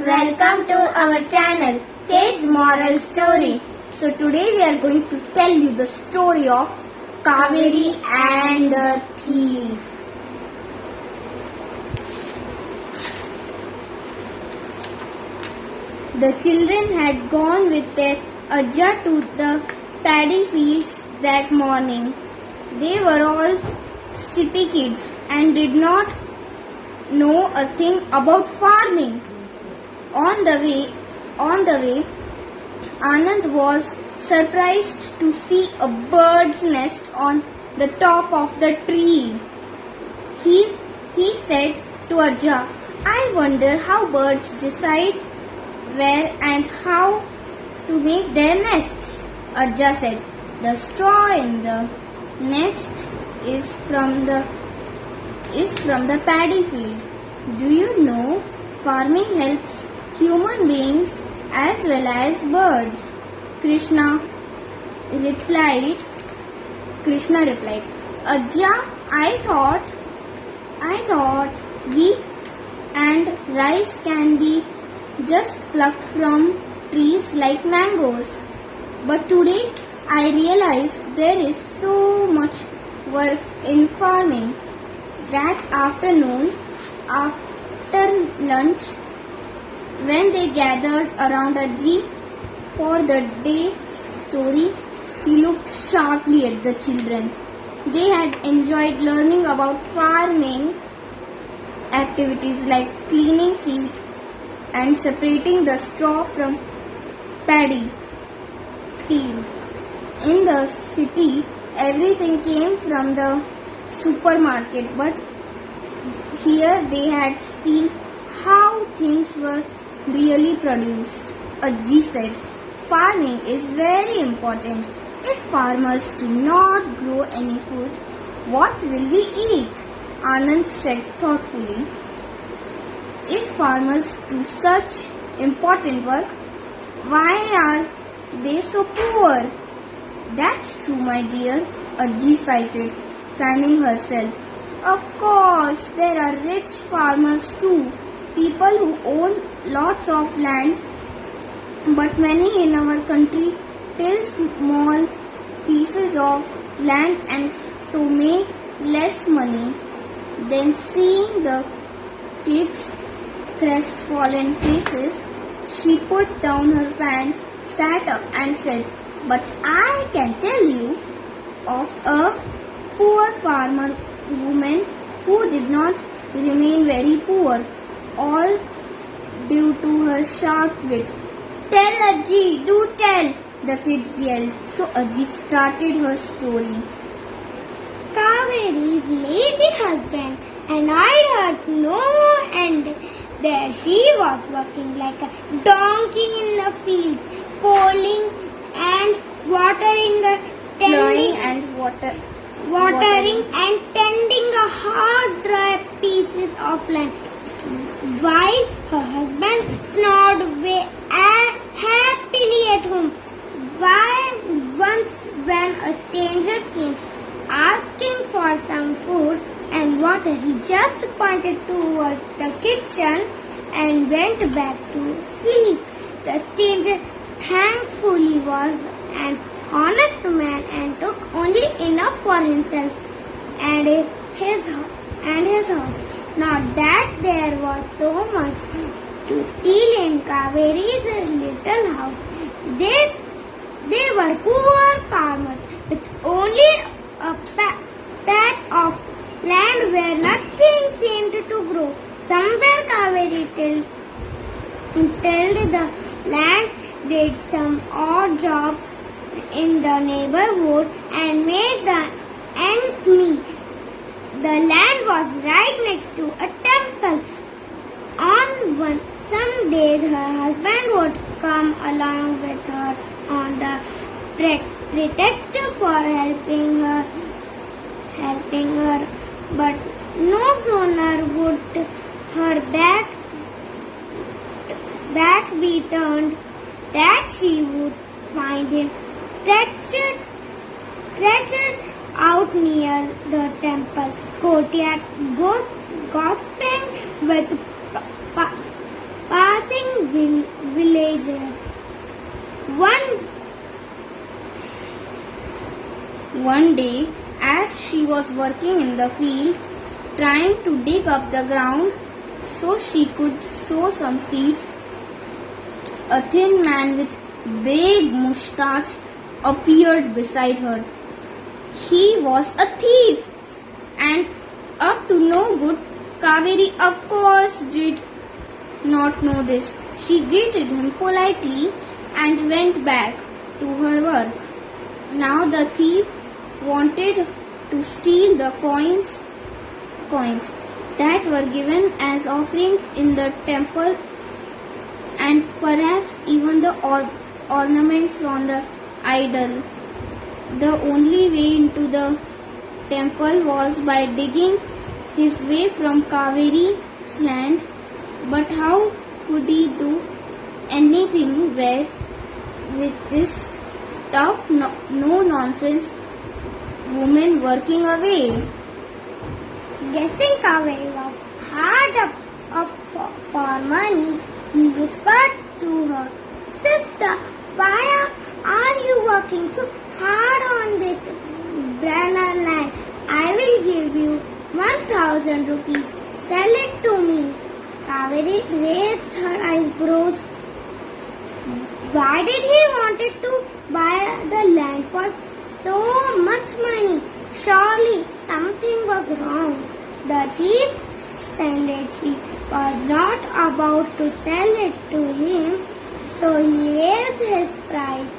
Welcome to our channel, Kids Moral Story. So today we are going to tell you the story of Kaveri and the thief. The children had gone with their Ajja to the paddy fields that morning. They were all city kids and did not know a thing about farming. On the way, Anand was surprised to see a bird's nest on the top of the tree. He said to Ajja, "I wonder how birds decide where and how to make their nests." Ajja said, "The straw in the nest is from the paddy field. Do you know farming helps human beings as well as birds?" Krishna replied, "Ajja, I thought wheat and rice can be just plucked from trees like mangoes. But today I realized there is so much work in farming." That afternoon, after lunch, when they gathered around Ajji for the day's story, she looked sharply at the children. They had enjoyed learning about farming activities like cleaning seeds and separating the straw from paddy field. In the city, everything came from the supermarket, but here they had seen how things were really produced. Ajji said, "Farming is very important. If farmers do not grow any food, what will we eat?" Anand said thoughtfully, "If farmers do such important work, why are they so poor?" "That's true, my dear," Ajji cited, fanning herself. "Of course, there are rich farmers too, people who own lots of land, but many in our country till small pieces of land and so make less money." Then, seeing the kids' crestfallen faces, she put down her fan, sat up and said, "But I can tell you of a poor farmer woman who did not remain very poor, all due to her sharp wit." "Tell, Ajji, do tell," the kids yelled. So Ajji started her story. Kaveri's lazy husband annoyed her no end. There she was working like a donkey in the fields, pulling and watering and tending a hard, dry pieces of land, while her husband snored away happily at home. Once, when a stranger came asking for some food and water, he just pointed towards the kitchen and went back to sleep. The stranger thankfully was an honest man and took only enough for himself and his house. Not that there was so much to steal in Kaveri's little house. They were poor farmers with only a patch of land where nothing seemed to grow. Somewhere Kaveri tilled the land, did some odd jobs in the neighborhood and made the ends meet. The land was right next to a temple. Some days her husband would come along with her on the pretext for helping her, but no sooner would her back be turned that she would find him stretched out near the temple courtyard, gossiping with passing villagers. One day, as she was working in the field, trying to dig up the ground so she could sow some seeds, a thin man with big moustache appeared beside her. He was a thief and up to no good. Kaveri, of course, did not know this. She greeted him politely and went back to her work. Now the thief wanted to steal the coins that were given as offerings in the temple and perhaps even the ornaments on the idol. The only way into the temple was by digging his way from Kaveri's land. But how could he do anything with this tough, no-nonsense woman working away? Guessing Kaveri was hard up for money, he whispered to her, "Sister, why are you working so hard on this banana land? I will give you 1,000 rupees. Sell it to me." Kaveri raised her eyebrows. Why did he wanted to buy the land for so much money? Surely something was wrong. The thief said she was not about to sell it to him, so he raised his price.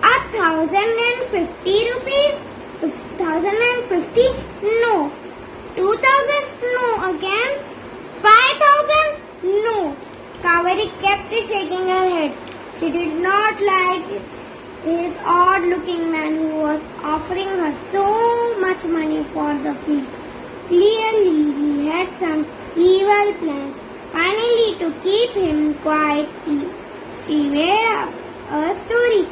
1,050 rupees? 1,050? No. 2,000? No. Again? 5,000? No. Kaveri kept shaking her head. She did not like his odd-looking man who was offering her so much money for the field. Clearly, he had some evil plans. Finally, to keep him quiet, she made up a story.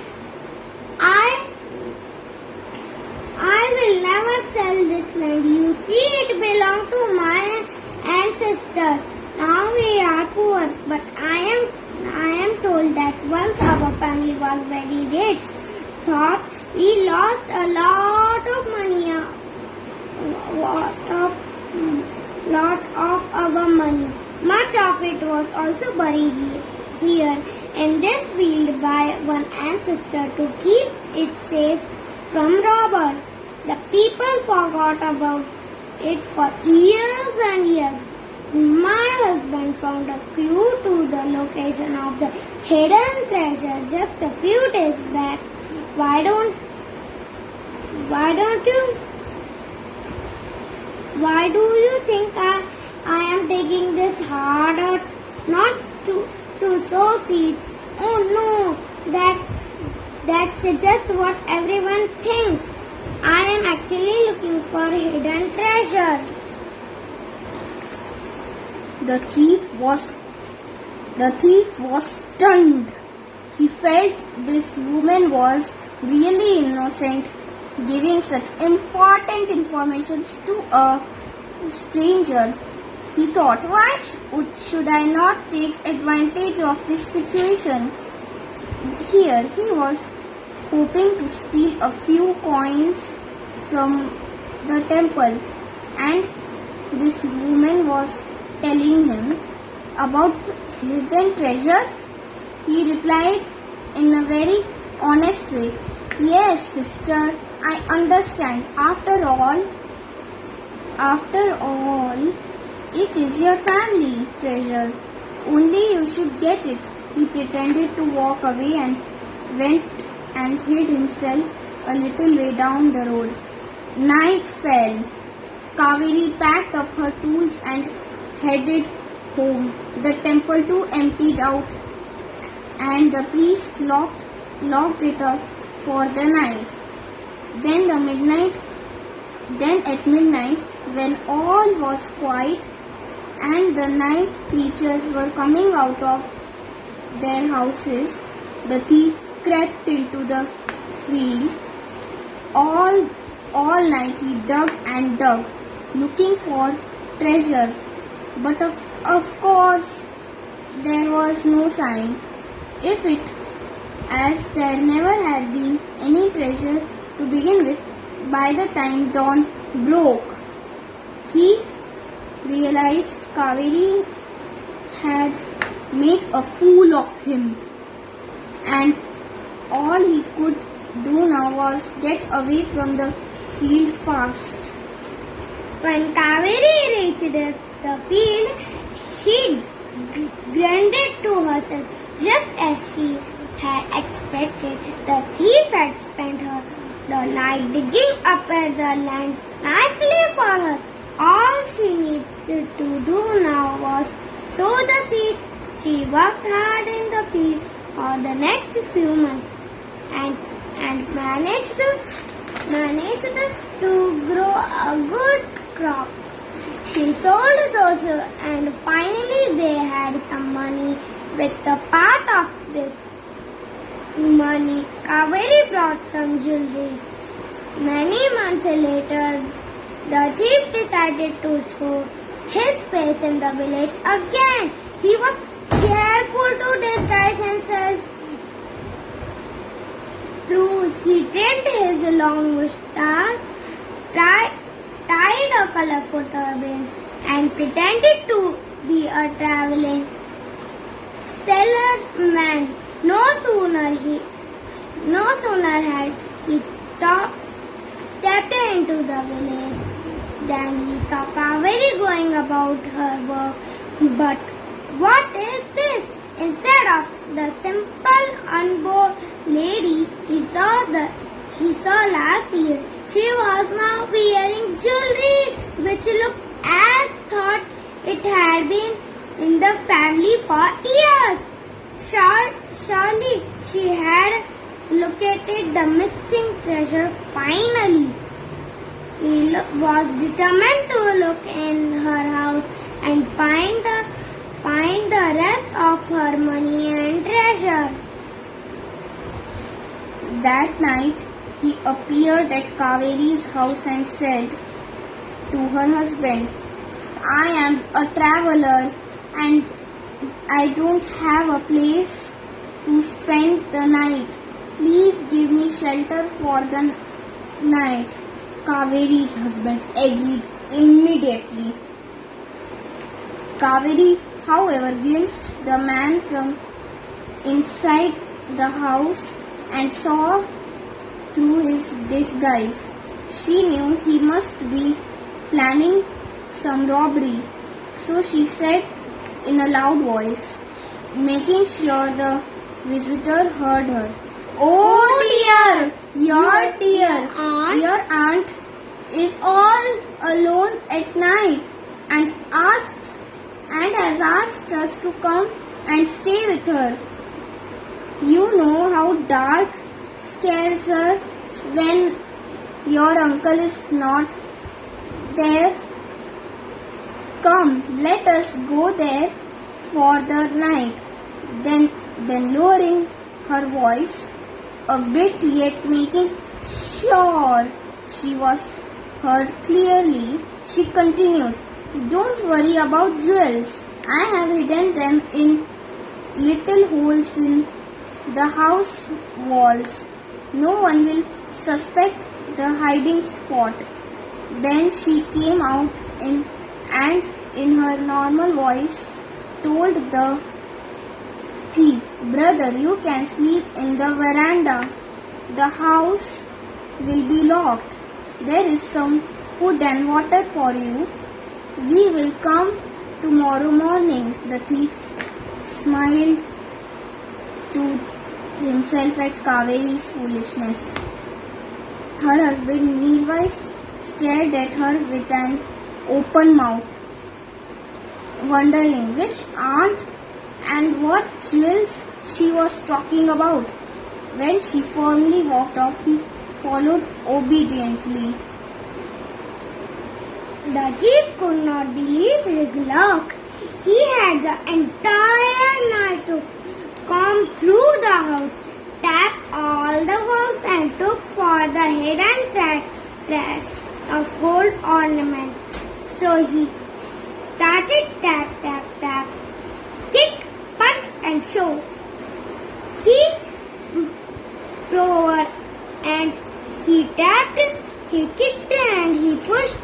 I will never sell this land. You see, it belonged to my ancestors. Now we are poor, but I am told that once our family was very rich, thought we lost a lot of money, lot of our money. Much of it was also buried here in this field by one ancestor to keep it safe from robbers. The people forgot about it for years and years. My husband found a clue to the location of the hidden treasure just a few days back. Why do you think I am taking this hard out? Not to sow seeds. Oh no, that's just what everyone thinks. I am actually looking for hidden treasure. The thief was stunned. He felt this woman was really innocent, giving such important information to a stranger. He thought, why should I not take advantage of this situation? Here he was hoping to steal a few coins from the temple, and this woman was telling him about hidden treasure. He replied in a very honest way, "Yes, sister, I understand. After all, it is your family treasure. Only you should get it." He pretended to walk away and went and hid himself a little way down the road. Night fell. Kaveri packed up her tools and headed home. The temple too emptied out, and the priest locked it up for the night. Then at midnight, when all was quiet and the night creatures were coming out of their houses, the thief crept into the field. All night he dug and dug, looking for treasure. But of course, there was no sign. If it, as there never had been any treasure to begin with, by the time dawn broke, he realized Kaveri had made a fool of him, and all he could do now was get away from the field fast. When Kaveri reached the field, she grunted to herself. Just as she had expected, the thief had spent the night digging up at the land nicely for her. All she needed to do now was sow the seed. She worked hard in the field for the next few months and managed to grow a good crop. She sold those and finally they had some money. With the part of this money, Kaveri brought some jewelry. Many months later, the thief decided to show his face in the village again. He was careful to disguise himself. He trimmed his long mustache, tied a colorful turban, and pretended to be a traveling salesman. No sooner had he stepped into the village than he saw Kaveri going about her work. But what is this? Instead of the simple unborn lady he saw last year, she was now wearing jewelry which looked as thought it had been in the family for years. Surely she had located the missing treasure finally. He was determined to look in her house and find the rest of her money and treasure. That night, he appeared at Kaveri's house and said to her husband, "I am a traveler and I don't have a place to spend the night. Please give me shelter for the night." Kaveri's husband agreed immediately. Kaveri, however, glimpsed the man from inside the house and saw through his disguise. She knew he must be planning some robbery, so she said in a loud voice, making sure the visitor heard her, "Oh dear, your aunt is all alone at night and has asked us to come and stay with her. You know how dark scares her when your uncle is not there. Come, let us go there for the night." Then lowering her voice a bit yet making sure she was heard clearly, she continued, "Don't worry about jewels. I have hidden them in little holes in the house walls. No one will suspect the hiding spot." Then she came out and in her normal voice told the thief, "Brother, you can sleep in the veranda. The house will be locked. There is some food and water for you. We will come tomorrow morning." The thief smiled to himself at Kaveri's foolishness. Her husband meanwhile stared at her with an open mouth, wondering which aunt and what jewels she was talking about. When she firmly walked off, he followed obediently. The thief could not believe his luck. He had the entire night to comb through the house, tap all the walls and took for the hidden trash of gold ornament. So he started tap, tap, tap. Tick, show. He roared and he tapped, he kicked and he pushed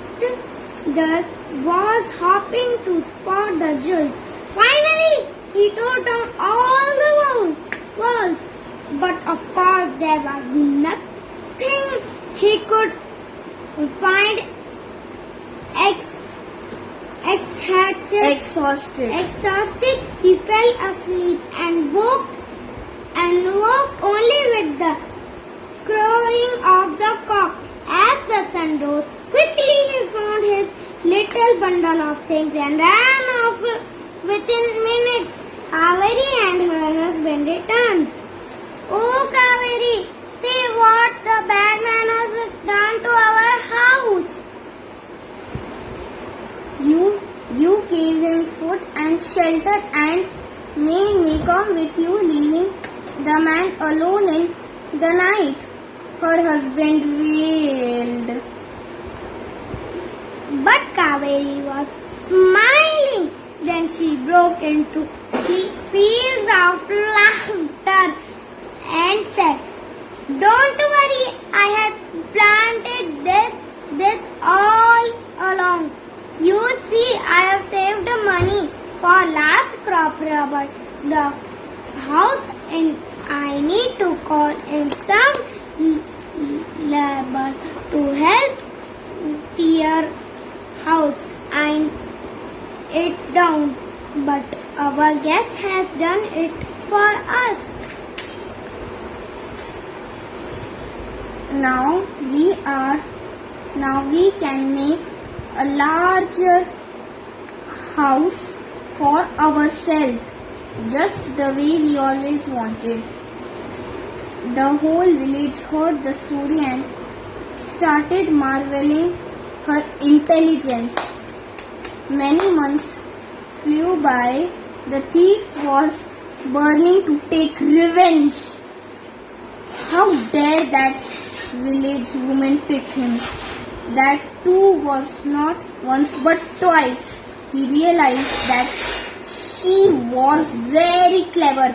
the walls, hopping to spot the jewels. Finally, he tore down all the walls. But of course, there was nothing he could find. Exhausted, he fell asleep and woke only with the crowing of the cock. As the sun rose, quickly he found his little bundle of things and ran off within minutes. Kaveri and her husband returned. Oh, Kaveri, see what the bagman has done to our house. You gave him food and shelter and made me come with you, leaving the man alone in the night. Her husband wailed. But Kaveri was smiling. Then she broke into peals of laughter and said, "Don't worry, I had planted this all along. You see, I have saved money for last crop rubber, the house, and I need to call in some labor to help tear house and it down. But our guest has done it for us. Now we can make a larger house for ourselves, just the way we always wanted." The whole village heard the story and started marveling her intelligence. Many months flew by. The thief was burning to take revenge. How dare that village woman trick him? That too was not once but twice. He realized that she was very clever.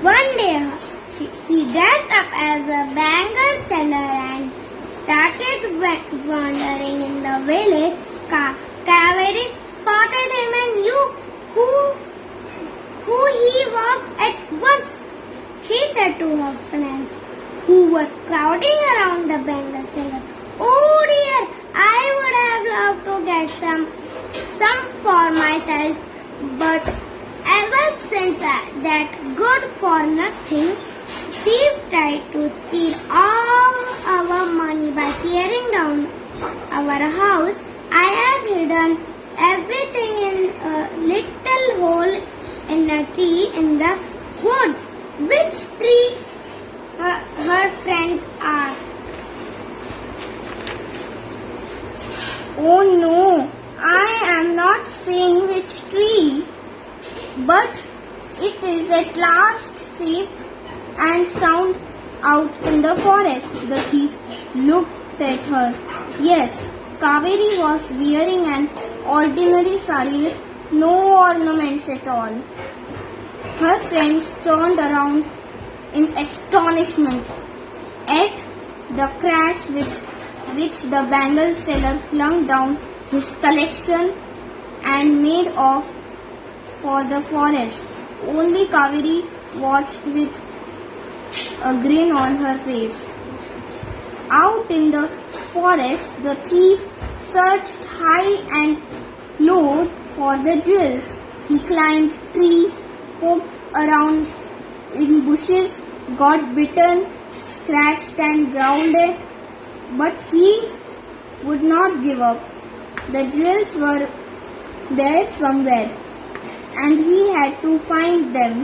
One day, he dressed up as a bangle seller and started wandering in the village. Kaveri spotted him and knew who he was at once. She said to her friends who were crowding around the bangle seller, "Oh dear, I would have loved to get some for myself, but ever since that good for nothing thief tried to steal all our money by tearing down our house, I have hidden everything in a little hole in a tree in the woods." Which tree? Her friends asked. "Oh no, I am not saying which tree, but it is at last safe and sound out in the forest." The thief looked at her. Yes, Kaveri was wearing an ordinary sari with no ornaments at all. Her friends turned around in astonishment at the crash with which the bangle seller flung down his collection and made off for the forest. Only Kaveri watched with a grin on her face. Out in the forest, the thief searched high and low for the jewels. He climbed trees, poked around in bushes, got bitten, scratched and growled at, but he would not give up. The jewels were there somewhere, and he had to find them.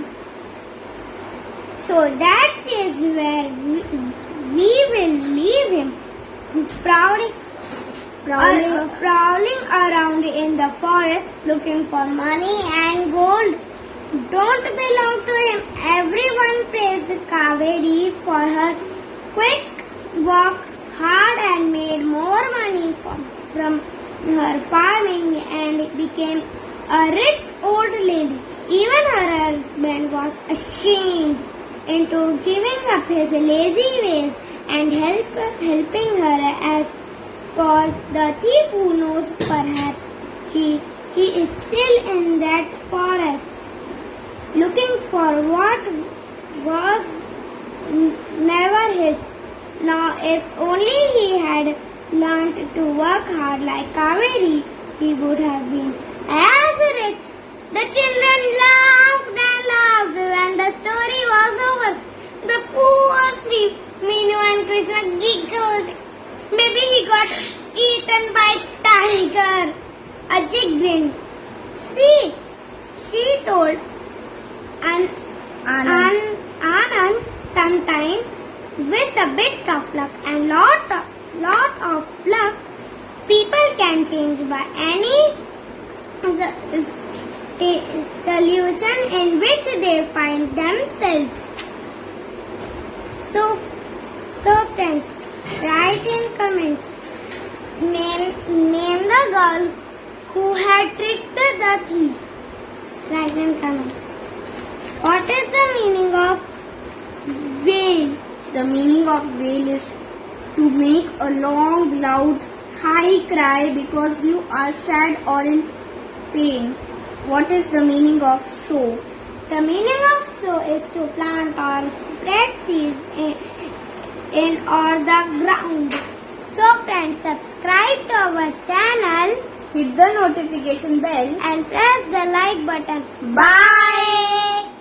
So that is where we will leave him, prowling around in the forest looking for money and gold. Don't belong to him. Everyone praised Kaveri for her quick work hard and made more money from her farming and became a rich old lady. Even her husband was ashamed into giving up his lazy ways and helping her. As for the thief, who knows, perhaps he is still in that forest looking for what was never his. Now, if only he had learned to work hard like Kaveri, he would have been as rich. The children laughed and laughed when the story was over. The poor thief, Minu and Krishna giggled. Maybe he got eaten by tiger. Ajay grinned. See, she told Anand, sometimes with a bit of luck and lot of luck, people can change by any solution in which they find themselves. So friends, write in comments. Name the girl who had tricked the thief. Write in comments. What is the meaning of wail? The meaning of wail is to make a long, loud, high cry because you are sad or in pain. What is the meaning of sow? The meaning of sow is to plant or spread seeds in or the ground. So friends, subscribe to our channel, Hit the notification bell and press the like button. Bye.